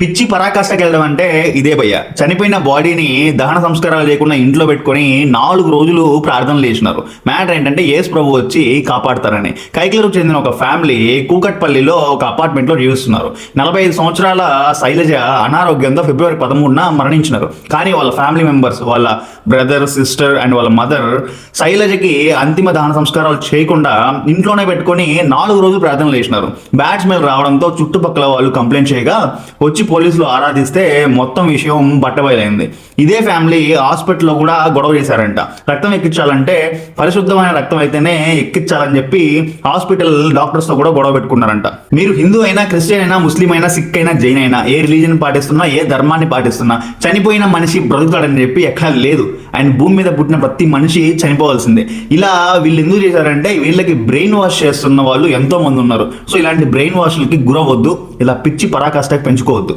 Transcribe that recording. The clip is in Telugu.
పిచ్చి పరాకాష్ఠకి వెళ్ళడం అంటే ఇదే భయ్య. చనిపోయిన బాడీని దహన సంస్కారాలు చేయకుండా ఇంట్లో పెట్టుకొని 4 రోజులు ప్రార్థనలు చేసినారు. మ్యాటర్ ఏంటంటే యేసు ప్రభు వచ్చి కాపాడతారని. కైక్లూరుకు చెందిన ఒక ఫ్యామిలీ కూకట్పల్లిలో ఒక అపార్ట్మెంట్లో జీవిస్తున్నారు. 45 సంవత్సరాల శైలజ అనారోగ్యంతో ఫిబ్రవరి 13న మరణించినారు. కానీ వాళ్ళ ఫ్యామిలీ మెంబర్స్, వాళ్ళ బ్రదర్, సిస్టర్ అండ్ వాళ్ళ మదర్ శైలజకి అంతిమ దహన సంస్కారాలు చేయకుండా ఇంట్లోనే పెట్టుకొని 4 రోజులు ప్రార్థనలు చేసినారు. బ్యాడ్ స్మెల్ రావడంతో చుట్టుపక్కల వాళ్ళు కంప్లైంట్ చేయగా వచ్చి పోలీసులు ఆరాధిస్తే మొత్తం విషయం బట్టబయలైంది. ఇదే ఫ్యామిలీ హాస్పిటల్లో కూడా గొడవ చేశారంట. రక్తం ఎక్కించాలంటే పరిశుద్ధమైన రక్తం అయితేనే ఎక్కించాలని చెప్పి హాస్పిటల్ డాక్టర్స్ తో కూడా గొడవ పెట్టుకున్నారంట. మీరు హిందూ అయినా, క్రిస్టియన్ అయినా, ముస్లిం అయినా, సిక్ అయినా, జైన్ అయినా, ఏ రిలీజన్ పాటిస్తున్నా, ఏ ధర్మాన్ని పాటిస్తున్నా చనిపోయిన మనిషి బ్రతుకుతాడని చెప్పి ఎక్కడా లేదు. అండ్ భూమి మీద పుట్టిన ప్రతి మనిషి చనిపోవాల్సిందే. ఇలా వీళ్ళు ఎందుకు చేశారంటే వీళ్ళకి బ్రెయిన్ వాష్ చేస్తున్న వాళ్ళు ఎంతో మంది ఉన్నారు. సో ఇలాంటి బ్రెయిన్ వాష్లకి గురవద్దు, ఇలా పిచ్చి పరాకాష్ఠకి పెంచుకోవద్దు.